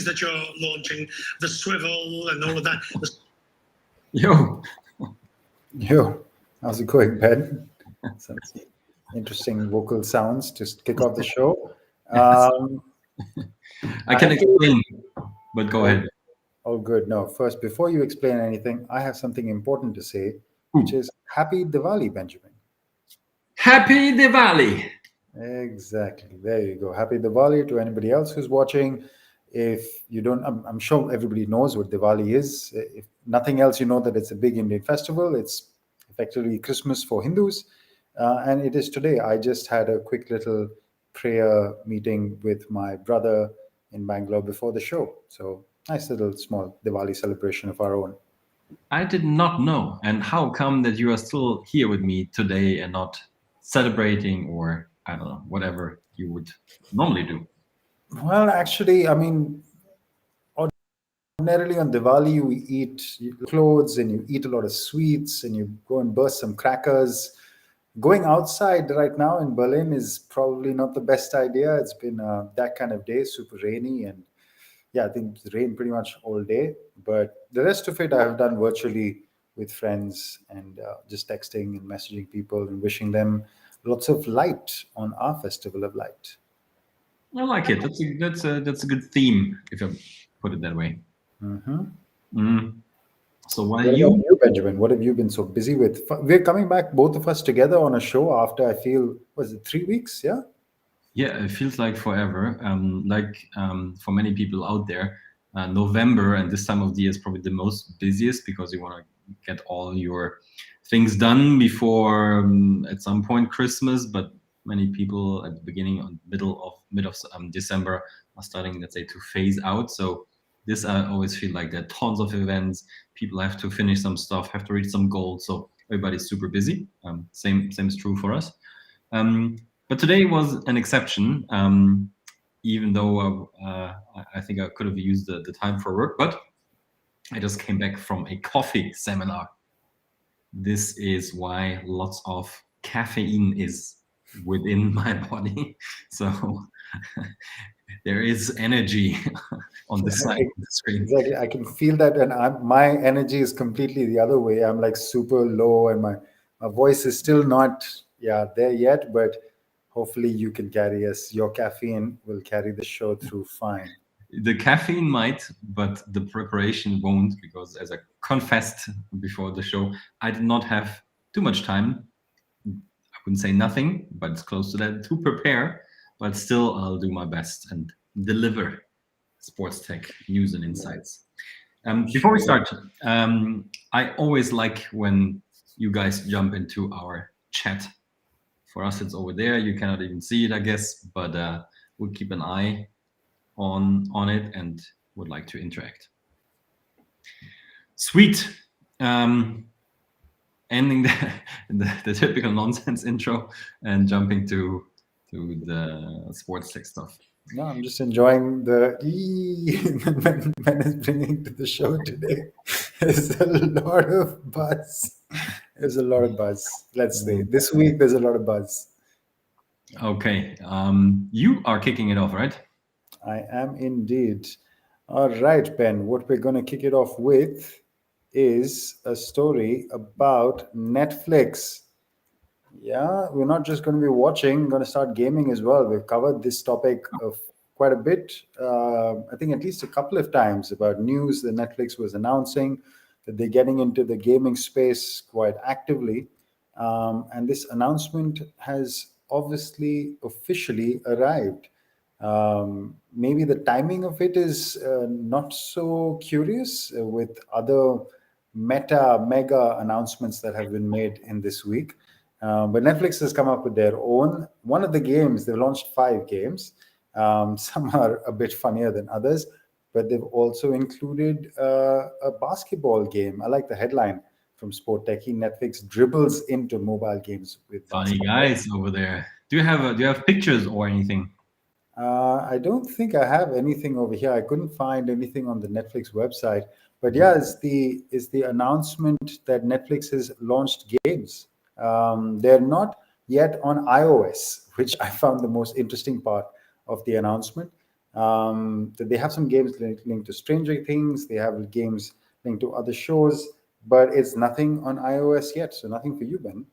that you're launching, the swivel and all of that. Yo, how's it going, Ben? Some interesting vocal sounds to kick off the show. I can explain, but go ahead. Oh, good. No, first, before you explain anything, I have something important to say, which is Happy Diwali, Benjamin. Happy Diwali! Exactly. There you go. Happy Diwali to anybody else who's watching. If you don't, I'm sure everybody knows what Diwali is. If nothing else, you know that it's a big Indian festival. It's effectively Christmas for Hindus. And it is today. I just had a quick little prayer meeting with my brother in Bangalore before the show. So nice little small Diwali celebration of our own. I did not know. And how come that you are still here with me today and not celebrating or, I don't know, whatever you would normally do? Well, actually, I mean, ordinarily on Diwali, you eat clothes and you eat a lot of sweets and you go and burst some crackers. Going outside right now in Berlin is probably not the best idea. It's been that kind of day, super rainy, and yeah, I think it's rained pretty much all day. But the rest of it I have done virtually with friends and just texting and messaging people and wishing them lots of light on our festival of light. I like it. That's a good theme, if I put it that way. So while What about you, Benjamin? What have you been so busy with? We're coming back, both of us together on a show after, I feel, was it 3 weeks? Yeah. Yeah, it feels like forever. For many people out there, November and this time of the year is probably the most busiest because you want to get all your things done before at some point Christmas. But many people at the beginning or mid of December are starting, let's say, to phase out. So this I always feel like there are tons of events. People have to finish some stuff, have to reach some goals. So everybody's super busy. Same is true for us. But today was an exception, even though I think I could have used the time for work, but I just came back from a coffee seminar. This is why lots of caffeine is within my body. So there is energy on the side of the screen. Exactly. I can feel that, and my energy is completely the other way. I'm like super low, and my voice is still not there yet, but hopefully you can carry us. Your caffeine will carry the show through fine. The caffeine might, but the preparation won't, because as I confessed before the show, I did not have too much time. I wouldn't say nothing, but it's close to that, to prepare. But still, I'll do my best and deliver SportsTech news and insights. Before we start, I always like when you guys jump into our chat. For us, it's over there. You cannot even see it, I guess, but we'll keep an eye on it and would like to interact. Sweet. Ending the typical nonsense intro and jumping to the SportsTech stuff. No, I'm just enjoying the Ben is bringing to the show today. There's a lot of buzz. There's a lot of buzz. Let's say this week there's a lot of buzz. Okay, you are kicking it off, right? I am indeed. All right, Ben. What we're going to kick it off with is a story about Netflix. Yeah, we're not just going to be watching, going to start gaming as well. We've covered this topic of quite a bit. I think at least a couple of times about news that Netflix was announcing that they're getting into the gaming space quite actively. And this announcement has obviously officially arrived. Maybe the timing of it is not so curious with other mega announcements that have been made in this week. But Netflix has come up with their own. One of the games, they've launched 5 games. Some are a bit funnier than others, but they've also included a basketball game. I like the headline from SportsTech. Netflix dribbles into mobile games with funny guys over there. Do you have pictures or anything? I don't think I have anything over here. I couldn't find anything on the Netflix website. But yeah, it's the announcement that Netflix has launched games. They're not yet on iOS, which I found the most interesting part of the announcement. They have some games linked to Stranger Things. They have games linked to other shows, but it's nothing on iOS yet. So nothing for you, Ben.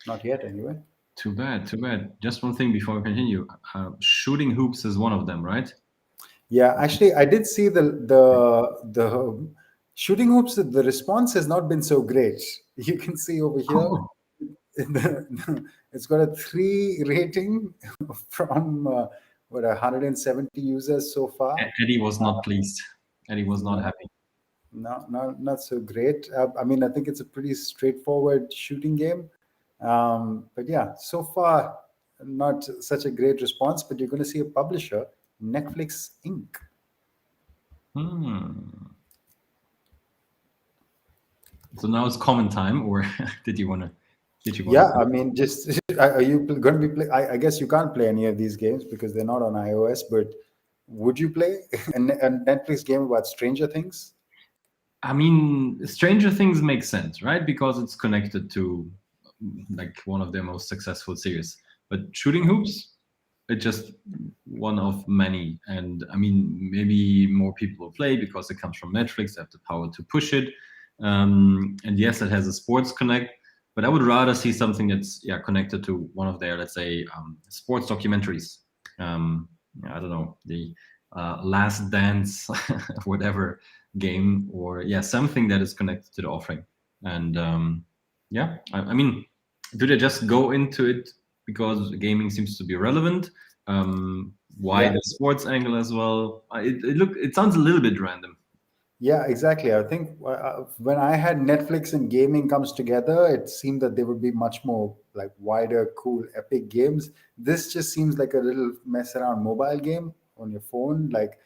Not yet, anyway. Too bad, too bad. Just one thing before we continue. Shooting hoops is one of them, right? Yeah, actually, I did see the shooting hoops. The response has not been so great. You can see over here, Oh, it's got a 3 rating from 170 users so far. Eddie was not pleased. Eddie was not happy. Not so great. I mean, I think it's a pretty straightforward shooting game. But yeah, so far, not such a great response. But you're going to see a publisher, Netflix Inc. So now it's common time, or did you want to? Yeah, I mean, just are you going to be play? I guess you can't play any of these games because they're not on iOS. But would you play a Netflix game about Stranger Things? I mean, Stranger Things makes sense, right? Because it's connected to like one of their most successful series. But shooting hoops, it's just one of many. And I mean, maybe more people will play because it comes from Netflix. They have the power to push it. And yes, it has a sports connect. But I would rather see something that's connected to one of their, let's say, sports documentaries. I don't know, the Last Dance, whatever game, or something that is connected to the offering. And I mean, do they just go into it because gaming seems to be relevant? Why the sports angle as well? It sounds a little bit random. Yeah, exactly. I think when I had Netflix and gaming comes together, it seemed that they would be much more like wider, cool, epic games. This just seems like a little mess around mobile game on your phone, like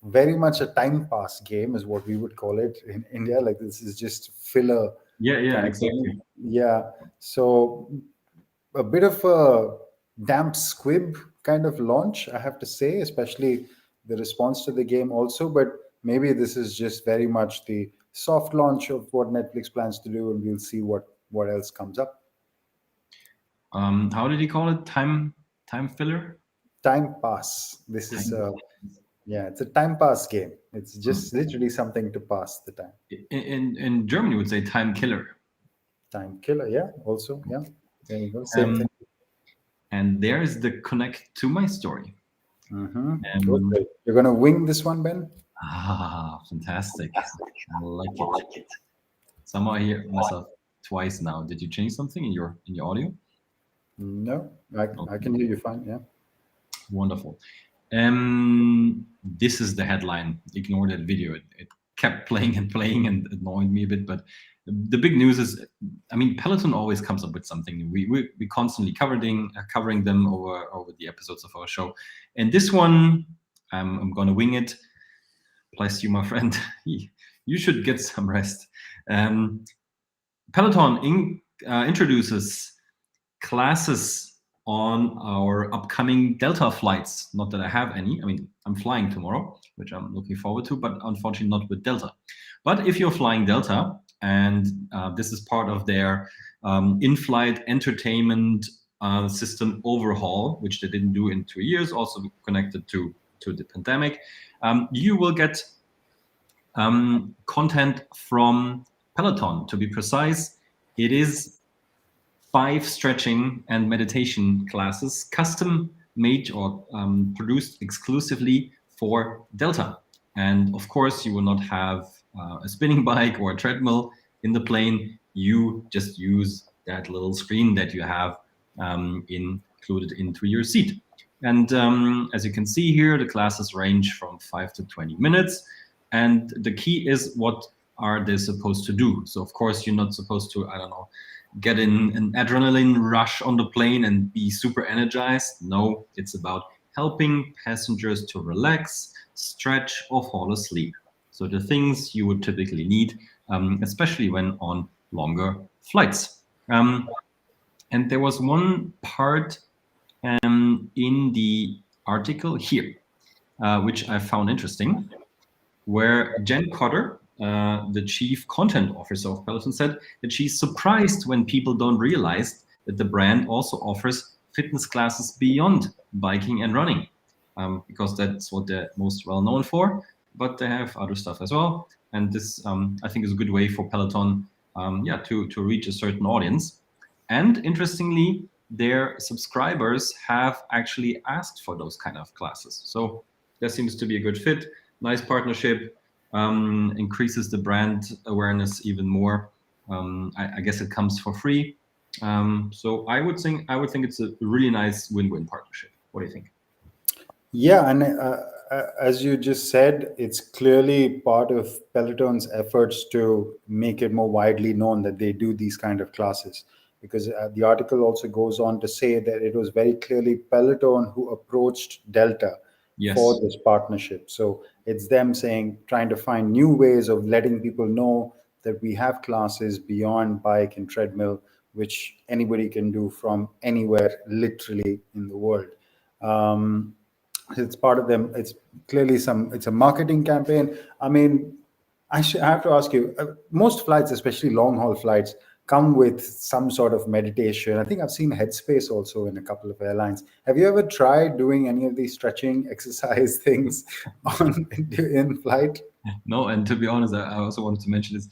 very much a time pass game is what we would call it in India. Like this is just filler. Yeah, kind of exactly. game. Yeah. So a bit of a damp squib kind of launch, I have to say, especially the response to the game also. But maybe this is just very much the soft launch of what Netflix plans to do, and we'll see what else comes up. How did he call it? Time filler? Time pass. This is it's a time pass game. It's just literally something to pass the time. In Germany, would say time killer. Time killer, yeah. Also, yeah. There you go. Same thing. And there is the connect to my story. Okay. You're gonna wing this one, Ben? Fantastic. I like it. Somehow I hear myself twice now. Did you change something in your audio? No, I can hear you fine. Yeah. Wonderful. This is the headline. Ignore that video. It kept playing and annoyed me a bit. But the big news is, I mean, Peloton always comes up with something. We constantly covering them over the episodes of our show. And this one, I'm gonna wing it. Bless you, my friend. You should get some rest. Peloton introduces classes on our upcoming Delta flights. Not that I have any. I mean, I'm flying tomorrow, which I'm looking forward to, but unfortunately not with Delta. But if you're flying Delta, and this is part of their in-flight entertainment system overhaul, which they didn't do in 2 years, also connected to the pandemic, you will get content from Peloton. To be precise, it is 5 stretching and meditation classes, custom made or produced exclusively for Delta. And of course, you will not have a spinning bike or a treadmill in the plane. You just use that little screen that you have included into your seat. And as you can see here, the classes range from 5 to 20 minutes. And the key is, what are they supposed to do? So of course, you're not supposed to, I don't know, get in an adrenaline rush on the plane and be super energized. No, it's about helping passengers to relax, stretch, or fall asleep. So the things you would typically need, especially when on longer flights. And there was one part in the article here, which I found interesting, where Jen Cotter, the chief content officer of Peloton, said that she's surprised when people don't realize that the brand also offers fitness classes beyond biking and running. because that's what they're most well known for. But they have other stuff as well, and this I think is a good way for Peloton, to reach a certain audience. And interestingly, their subscribers have actually asked for those kind of classes. So there seems to be a good fit. Nice partnership, increases the brand awareness even more. I guess it comes for free. So I would think it's a really nice win-win partnership. What do you think? Yeah, and as you just said, it's clearly part of Peloton's efforts to make it more widely known that they do these kind of classes. Because the article also goes on to say that it was very clearly Peloton who approached Delta for Yes. this partnership. So it's them saying, trying to find new ways of letting people know that we have classes beyond bike and treadmill, which anybody can do from anywhere, literally in the world. It's part of them. It's clearly it's a marketing campaign. I mean, I have to ask you, most flights, especially long haul flights, come with some sort of meditation. I think I've seen Headspace also in a couple of airlines. Have you ever tried doing any of these stretching exercise things in flight? No, and to be honest, I also wanted to mention this.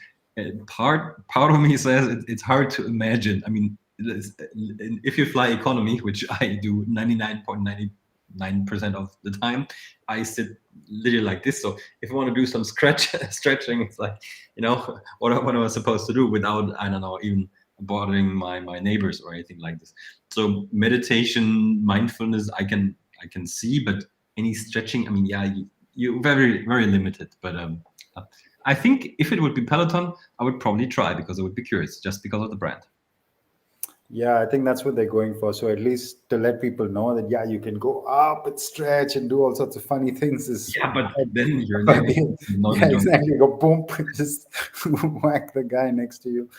Part of me says it's hard to imagine. I mean, if you fly economy, which I do 99.99% of the time, I sit literally like this. So if I want to do some stretching, it's like, what am I supposed to do without, I don't know, even bothering my neighbors or anything like this. So meditation, mindfulness, I can see, but any stretching, I mean, yeah, you're very, very limited. But I think if it would be Peloton, I would probably try because I would be curious, just because of the brand. Yeah, I think that's what they're going for. So at least to let people know that, yeah, you can go up and stretch and do all sorts of funny things. Yeah, but then you're not yeah, exactly. Go boom, just whack the guy next to you.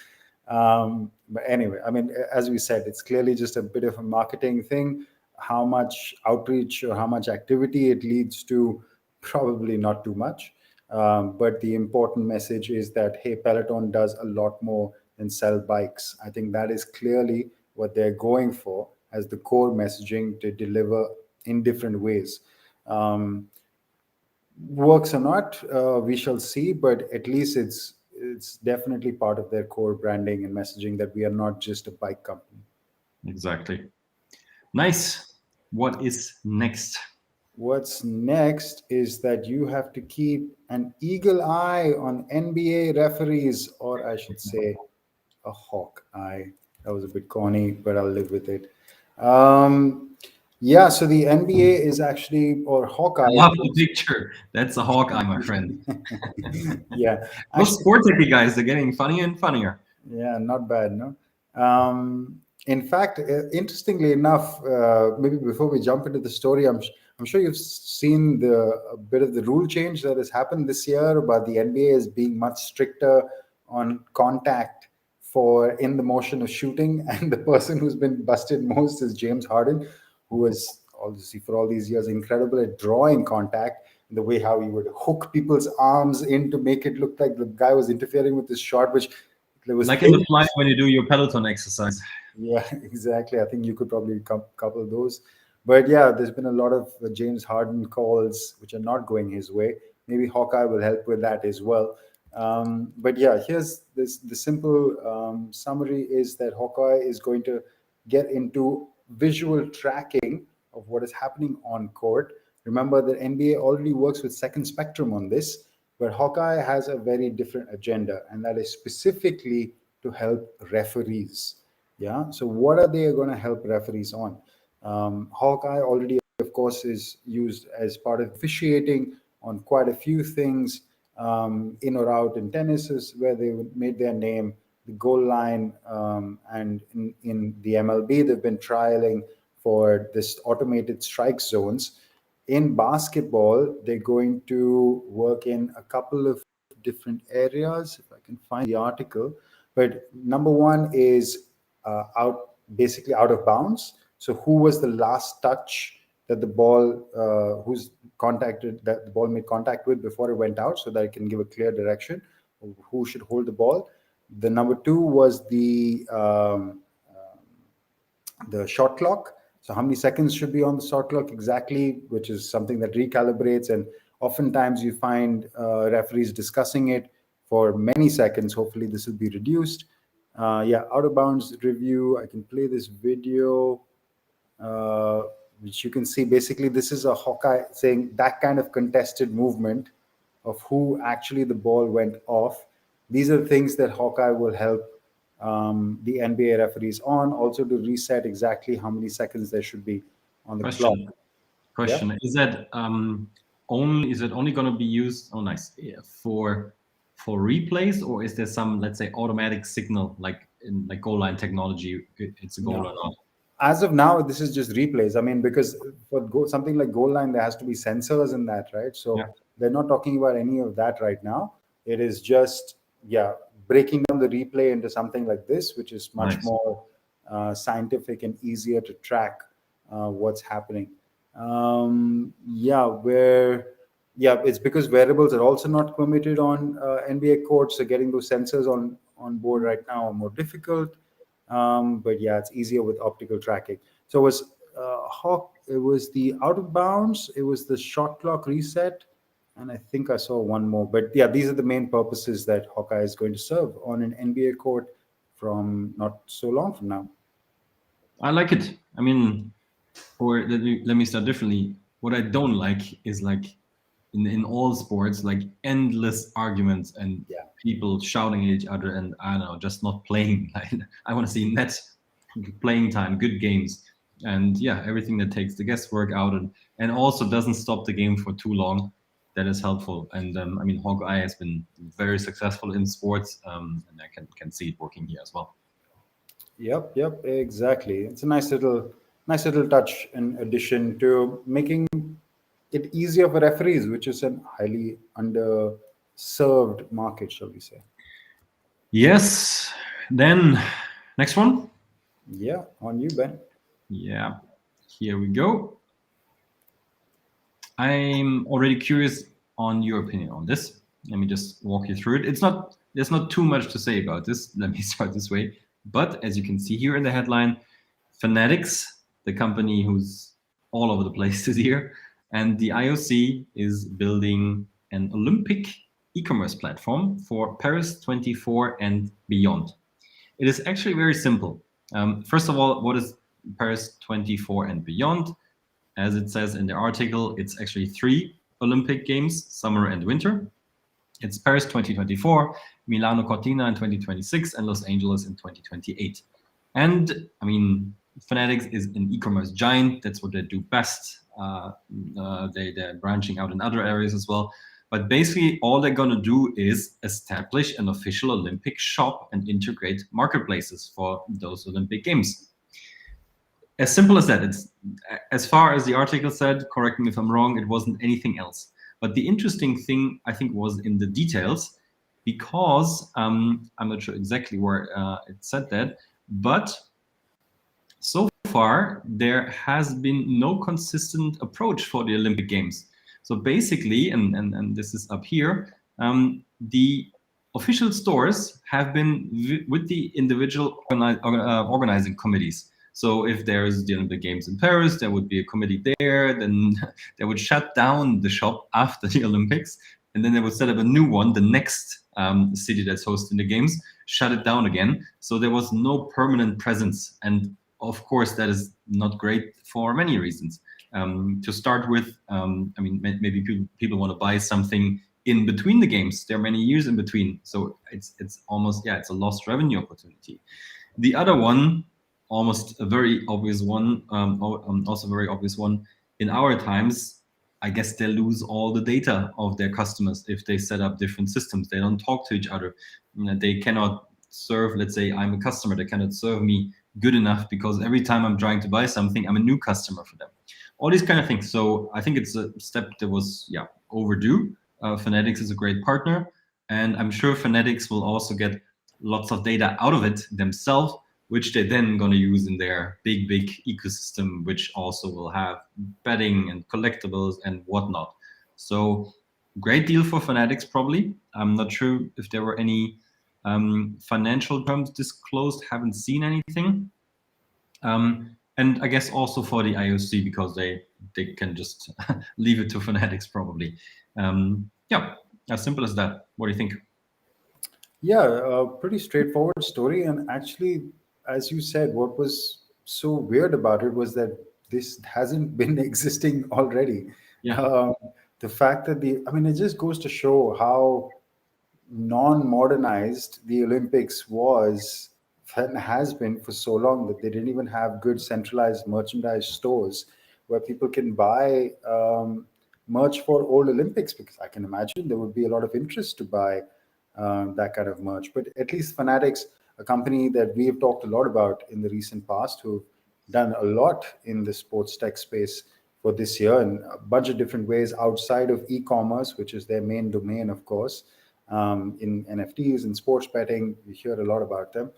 But anyway, I mean, as we said, it's clearly just a bit of a marketing thing. How much outreach or how much activity it leads to, probably not too much. But the important message is that, hey, Peloton does a lot more than sell bikes. I think that is clearly what they're going for as the core messaging to deliver in different ways. Works or not, we shall see, but at least it's definitely part of their core branding and messaging that we are not just a bike company. Exactly. Nice. What is next? What's next is that you have to keep an eagle eye on NBA referees, or I should say a hawk eye. That was a bit corny, but I'll live with it. Yeah, so the NBA is actually, or Hawkeye. I love the picture. That's a Hawkeye, my friend. Yeah. Those SportsTech guys, they're getting funnier and funnier. Yeah, not bad, no? In fact, interestingly enough, maybe before we jump into the story, I'm sure you've seen a bit of the rule change that has happened this year about the NBA is being much stricter on contact for in the motion of shooting. And the person who's been busted most is James Harden, who was obviously for all these years incredible at drawing contact. The way how he would hook people's arms in to make it look like the guy was interfering with his shot, which there was like in the flight when you do your Peloton exercise. Yeah, exactly. I think you could probably couple those. But yeah, there's been a lot of James Harden calls which are not going his way. Maybe Hawkeye will help with that as well. But yeah, here's the simple summary is that Hawkeye is going to get into visual tracking of what is happening on court. Remember that NBA already works with Second Spectrum on this, but Hawkeye has a very different agenda, and that is specifically to help referees. Yeah. So what are they going to help referees on? Hawkeye already, of course, is used as part of officiating on quite a few things in or out in tennis, is where they made their name, the goal line, and in the MLB, they've been trialing for this automated strike zones. In basketball, they're going to work in a couple of different areas, if I can find the article. But number one is basically out of bounds. So who was the last touch that the ball, that the ball made contact with before it went out, so that it can give a clear direction of who should hold the ball. The number two was the shot clock. So how many seconds should be on the shot clock exactly, which is something that recalibrates. And oftentimes you find referees discussing it for many seconds. Hopefully this will be reduced. Yeah, out of bounds review. I can play this video, which you can see. Basically, this is a Hawkeye saying that kind of contested movement of who actually the ball went off. These are things that Hawkeye will help the NBA referees on, also to reset exactly how many seconds there should be on the clock. Question: Is that only going to be used? Oh, nice. Yeah, for replays, or is there some, let's say, automatic signal like in like goal line technology? It's a goal or not? As of now, this is just replays. I mean, because for something like goal line, there has to be sensors in that, right? So they're not talking about any of that right now. It is just breaking down the replay into something like this, which is much more scientific and easier to track what's happening. It's because wearables are also not permitted on NBA courts, so getting those sensors on board right now are more difficult. But yeah, it's easier with optical tracking. So it was the out of bounds, it was the shot clock reset, and I think I saw one more. But yeah, these are the main purposes that Hawkeye is going to serve on an NBA court from not so long from now. I like it. I mean, or let me start differently. What I don't like is like in all sports, like endless arguments and people shouting at each other, and I don't know, just not playing. I want to see net playing time, good games, and everything that takes the guesswork out and also doesn't stop the game for too long. That is helpful. And I mean, Hawkeye has been very successful in sports, and I can see it working here as well. Yep, exactly. It's a nice little touch in addition to making it easier for referees, which is a highly underserved market, shall we say. Yes. Then next one. Yeah, on you, Ben. Yeah, here we go. I'm already curious on your opinion on this. Let me just walk you through it. There's not too much to say about this. Let me start this way. But as you can see here in the headline, Fanatics, the company who's all over the place this year, and the IOC is building an Olympic e-commerce platform for Paris 24 and beyond. It is actually very simple. First of all, what is Paris 24 and beyond? As it says in the article, it's actually 3 Olympic Games, summer and winter. It's Paris 2024, Milano Cortina in 2026, and Los Angeles in 2028. And I mean, Fanatics is an e-commerce giant. That's what they do best. They're branching out in other areas as well. But basically, all they're going to do is establish an official Olympic shop and integrate marketplaces for those Olympic Games. As simple as that. It's, as far as the article said, correct me if I'm wrong, it wasn't anything else. But the interesting thing, I think, was in the details, because I'm not sure exactly where it said that, but so far there has been no consistent approach for the Olympic Games. So basically, and this is up here, the official stores have been with the individual organizing committees. So if there's the Olympic Games in Paris, there would be a committee there, then they would shut down the shop after the Olympics, and then they would set up a new one, the next city that's hosting the games, shut it down again. So there was no permanent presence. And of course, that is not great for many reasons. To start with, I mean, maybe people want to buy something in between the games. There are many years in between. So it's almost, it's a lost revenue opportunity. The other one, almost a very obvious one, also a very obvious one in our times, I guess they lose all the data of their customers if they set up different systems. They don't talk to each other. You know, they cannot serve, let's say I'm a customer, they cannot serve me good enough because every time I'm trying to buy something, I'm a new customer for them. All these kind of things. So I think it's a step that was overdue. Fanatics is a great partner, and I'm sure Fanatics will also get lots of data out of it themselves, which they're then going to use in their big ecosystem, which also will have betting and collectibles and whatnot. So great deal for Fanatics, probably. I'm not sure if there were any financial terms disclosed, haven't seen anything. And I guess also for the IOC, because they can just leave it to Fanatics probably. Yeah, as simple as that. What do you think? Yeah, a pretty straightforward story. And actually, as you said, what was so weird about it was that this hasn't been existing already. Yeah. Um, the fact that I mean, it just goes to show how non-modernized the Olympics was and has been for so long, that they didn't even have good centralized merchandise stores where people can buy merch for old Olympics, because I can imagine there would be a lot of interest to buy that kind of merch. But at least Fanatics, a company that we have talked a lot about in the recent past, who've done a lot in the sports tech space for this year in a bunch of different ways outside of e-commerce, which is their main domain, of course. In NFTs and sports betting, we hear a lot about them.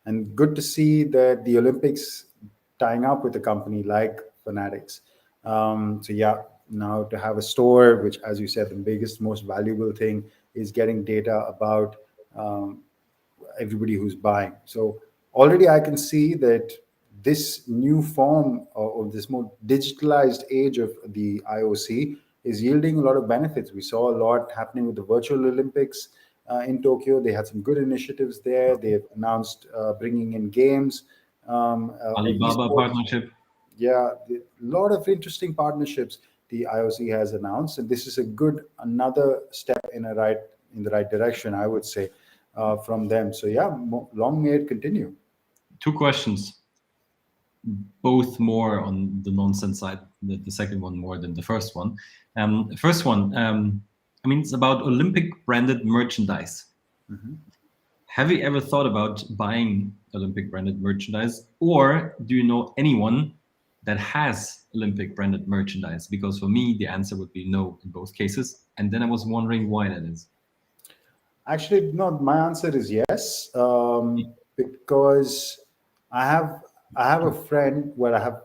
And good to see that the Olympics tying up with a company like Fanatics. So yeah, now to have a store, which, as you said, the biggest, most valuable thing is getting data about everybody who's buying. So already I can see that this new form of this more digitalized age of the IOC is yielding a lot of benefits. We saw a lot happening with the virtual Olympics in Tokyo. They had some good initiatives there. They've announced bringing in games, Alibaba esports. partnership. Yeah, a lot of interesting partnerships the IOC has announced, and this is another step in the right direction, I would say, from them. So yeah, long may it continue. Two questions, both more on the nonsense side. The second one more than the first one. First one, I mean, it's about Olympic branded merchandise. Have you ever thought about buying Olympic branded merchandise, or do you know anyone that has Olympic branded merchandise? Because for me, the answer would be no in both cases. And then I was wondering why that is. Actually, no, my answer is yes, because I have a friend where I have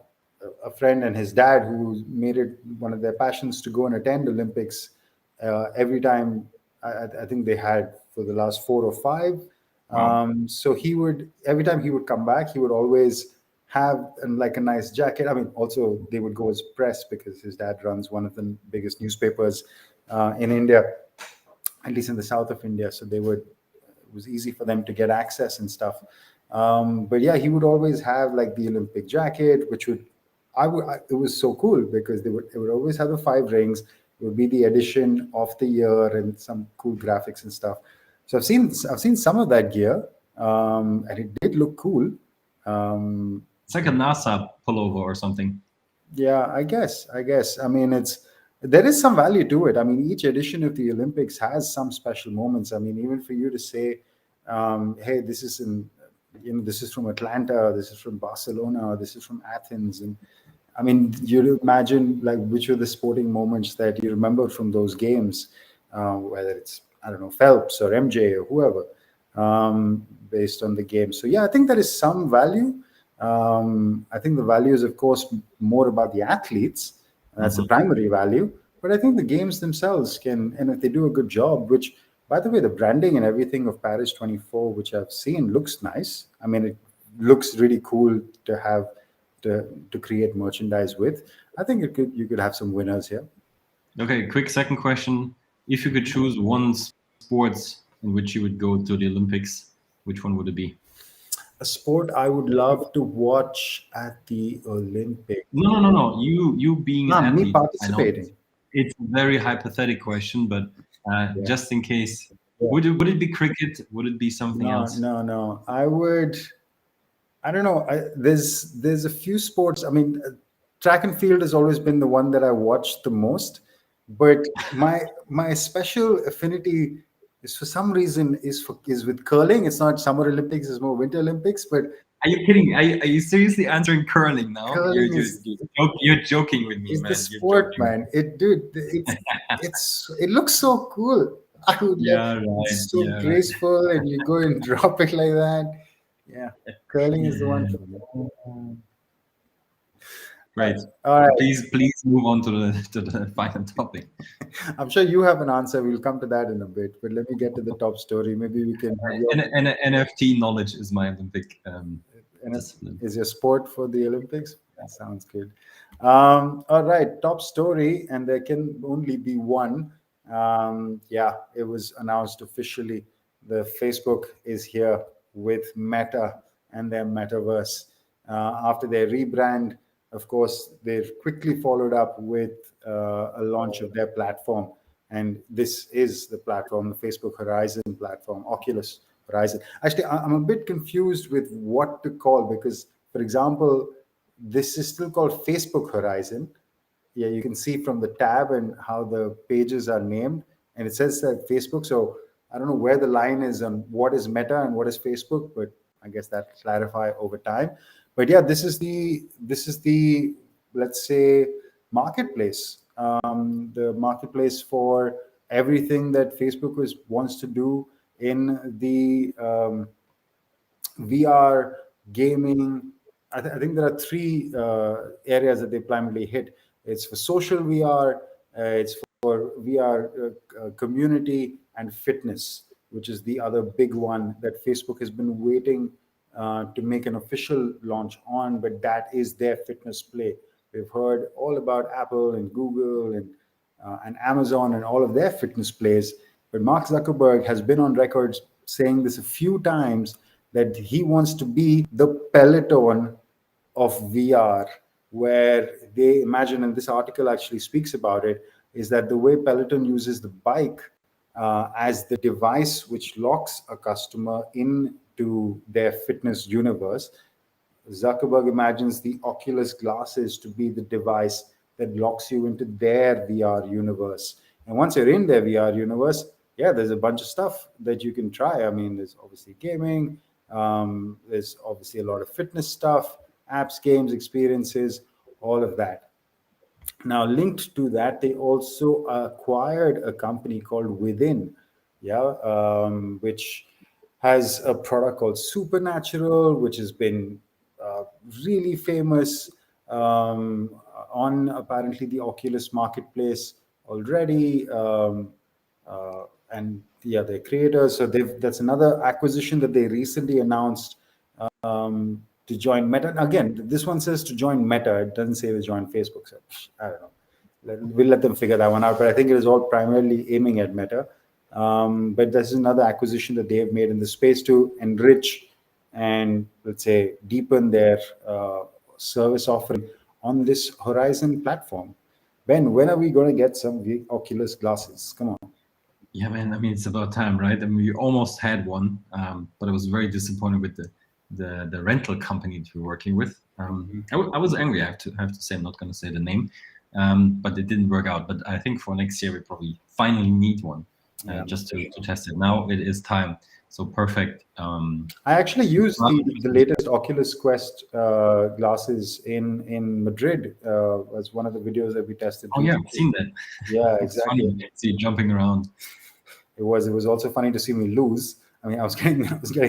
a friend and his dad who made it one of their passions to go and attend Olympics every time. I think they had for the last 4 or 5. Wow. So he would, every time he would come back, he would always have like a nice jacket. I mean, also they would go as press, because his dad runs one of the biggest newspapers in India, at least in the south of India. So it was easy for them to get access and stuff. But yeah, he would always have like the Olympic jacket, which it was so cool, because it would always have the 5 rings. It would be the edition of the year and some cool graphics and stuff. So I've seen some of that gear, and it did look cool. It's like a NASA pullover or something. Yeah, I guess. I mean, there is some value to it. I mean, each edition of the Olympics has some special moments. I mean, even for you to say, "Hey, this is this is from Atlanta, this is from Barcelona, this is from Athens," and I mean, you imagine like which are the sporting moments that you remember from those games, whether it's, I don't know, Phelps or MJ or whoever, based on the game. So yeah, I think there is some value. I think the value is, of course, more about the athletes. That's the primary value. But I think the games themselves can, and if they do a good job, which, by the way, the branding and everything of Paris 24, which I've seen, looks nice. I mean, it looks really cool to have to create merchandise with. I think you could have some winners here. Okay, quick second question. If you could choose one sports in which you would go to the Olympics, which one would it be? A sport I would love to watch at the Olympics. No. You being an Me athlete. participating. It's a very hypothetical question, but Yeah. just in case, Yeah. would it be cricket? Would it be something else? No. I don't know. There's a few sports. I mean, track and field has always been the one that I watched the most, but my special affinity is, for some reason, is with curling. It's not Summer Olympics; it's more Winter Olympics. But Are you kidding? Are you seriously answering curling now? curling You're joking with me, is man. the sport, man. It looks so cool. I would Yeah, love. right. It's so Yeah, right. graceful, and you go and drop it like that. Yeah, curling is the one for me. Great. All right. Please move on to the final topic. I'm sure you have an answer. We'll come to that in a bit. But let me get to the top story. Maybe we can have NFT knowledge is my Olympic discipline. is your sport for the Olympics? Sounds good. All right, top story, and there can only be one. Yeah, it was announced officially. The Facebook is here with Meta and their metaverse. After their rebrand, of course, they've quickly followed up with a launch of their platform. And this is the platform, the Facebook Horizon platform, Oculus Horizon. Actually, I'm a bit confused with what to call because, for example, this is still called Facebook Horizon. Yeah, you can see from the tab and how the pages are named, and it says that Facebook. So I don't know where the line is on what is Meta and what is Facebook, but I guess that clarify over time. But yeah, this is the let's say marketplace, the marketplace for everything that Facebook wants to do in the VR, gaming. I think there are three areas that they primarily hit. It's for social VR, it's for VR community, and fitness, which is the other big one that Facebook has been waiting to make an official launch on, but that is their fitness play. We've heard all about Apple and Google and Amazon and all of their fitness plays, but Mark Zuckerberg has been on record saying this a few times that he wants to be the Peloton of VR, where they imagine, and this article actually speaks about it, is that the way Peloton uses the bike as the device which locks a customer into their fitness universe. Zuckerberg imagines the Oculus glasses to be the device that locks you into their VR universe. And once you're in their VR universe, yeah, there's a bunch of stuff that you can try. I mean, there's obviously gaming, there's obviously a lot of fitness stuff, apps, games, experiences, all of that. Now, linked to that, they also acquired a company called Within, yeah, which has a product called Supernatural, which has been really famous on apparently the Oculus marketplace already. And yeah, they're creators. So that's another acquisition that they recently announced to join Meta. Again, this one says to join Meta. It doesn't say to join Facebook. So I don't know. We'll let them figure that one out. But I think it is all primarily aiming at Meta. But this is another acquisition that they have made in the space to enrich and, let's say, deepen their service offering on this Horizon platform. Ben, when are we going to get some Oculus glasses? Come on. Yeah, man. I mean, it's about time, right? I mean, we almost had one, but I was very disappointed with the rental company that we're working with. I was angry. I have to say. I'm not going to say the name, but it didn't work out. But I think for next year we probably finally need one just to test it. Now it is time. So perfect. I actually used the latest Oculus Quest glasses in Madrid as one of the videos that we tested. Oh yeah, I've seen that. Yeah, It's exactly. funny to see jumping around. It was also funny to see me lose. I mean, I was getting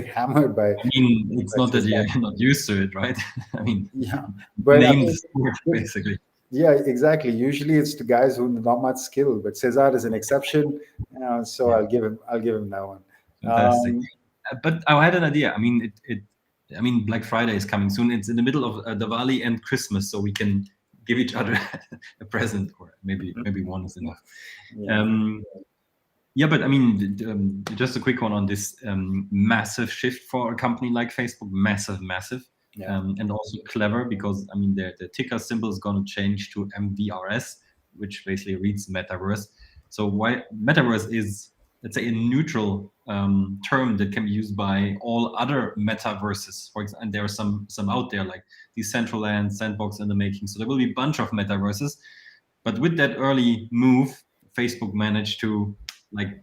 hammered by. I mean, it's not that you're not used to it, right? I mean, yeah, but name the sport basically. Yeah, exactly. Usually it's the guys who not much skill, but Cesar is an exception. So yeah. I'll give him that one. Fantastic. But I had an idea. I mean, I mean, Black Friday is coming soon. It's in the middle of Diwali and Christmas, so we can give each other a present, or maybe one is enough. Yeah, but I mean, just a quick one on this massive shift for a company like Facebook. Massive. Yeah. And also clever, because I mean the ticker symbol is going to change to MVRS, which basically reads metaverse. So why metaverse is, let's say, a neutral term that can be used by all other metaverses. For example, and there are some out there like Decentraland, Sandbox in the making. So there will be a bunch of metaverses. But with that early move, Facebook managed to like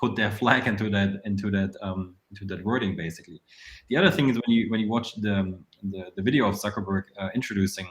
put their flag into that wording basically. The other thing is when you watch the video of Zuckerberg introducing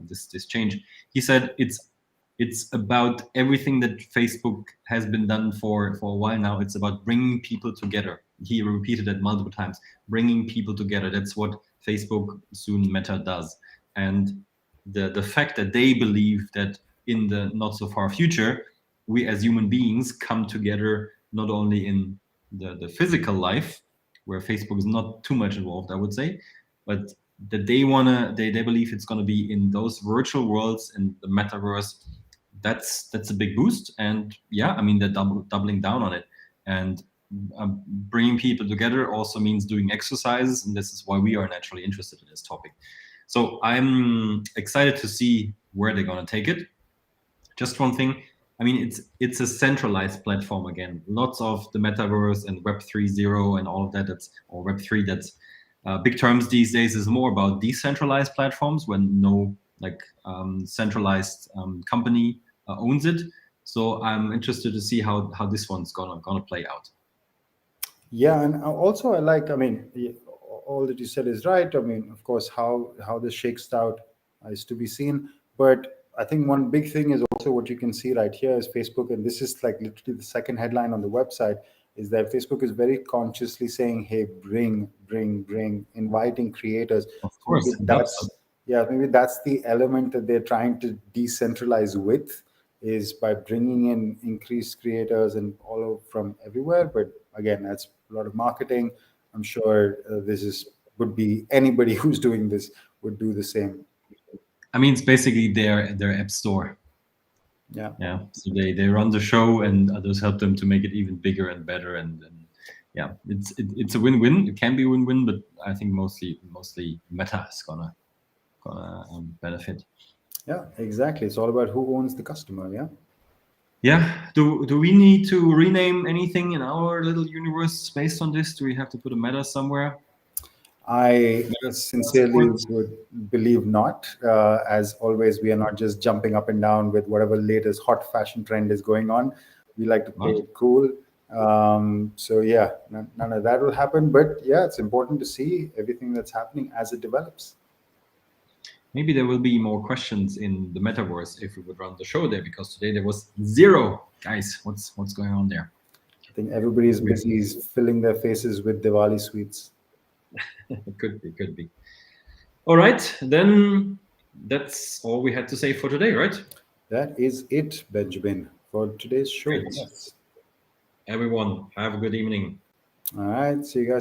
this change, he said it's about everything that Facebook has been done for a while now. It's about bringing people together. He repeated that multiple times, bringing people together. That's what Facebook, soon Meta, does. And the fact that they believe that in the not so far future, we as human beings come together not only in the physical life, where Facebook is not too much involved, I would say, but that they believe it's gonna be in those virtual worlds and the metaverse. That's a big boost, and yeah, I mean they're doubling down on it, and bringing people together also means doing exercises, and this is why we are naturally interested in this topic. So I'm excited to see where they're gonna take it. Just one thing, I mean, it's a centralized platform again. Lots of the metaverse and Web 3.0 and all of that, or Web 3, that's big terms these days, is more about decentralized platforms when no centralized company owns it. So I'm interested to see how this one's gonna play out. Yeah, and also I mean, all that you said is right. I mean, of course, how this shakes out is to be seen. But I think one big thing is also what you can see right here is Facebook, and this is like literally the second headline on the website, is that Facebook is very consciously saying, "Hey, bring, inviting creators." Of So course, maybe maybe that's the element that they're trying to decentralize with, is by bringing in increased creators and all from everywhere. But again, that's a lot of marketing. I'm sure would be anybody who's doing this would do the same. I mean, it's basically their app store. Yeah. Yeah. So they run the show, and others help them to make it even bigger and better. And yeah, it's a win-win. It can be a win-win, but I think mostly Meta is gonna benefit. Yeah, exactly. It's all about who owns the customer. Yeah. Yeah. Do we need to rename anything in our little universe based on this? Do we have to put a meta somewhere? I Meta sincerely sports? would believe not. As always, we are not just jumping up and down with whatever latest hot fashion trend is going on. We like to play Right. it cool. So yeah, none of that will happen. But yeah, it's important to see everything that's happening as it develops. Maybe there will be more questions in the metaverse if we would run the show there, because today there was zero. Guys, what's going on there? I think everybody's busy filling their faces with Diwali sweets. It could be. All right, then that's all we had to say for today, right? That is it, Benjamin, for today's show. Great. Yes. Everyone, have a good evening. All right. See you guys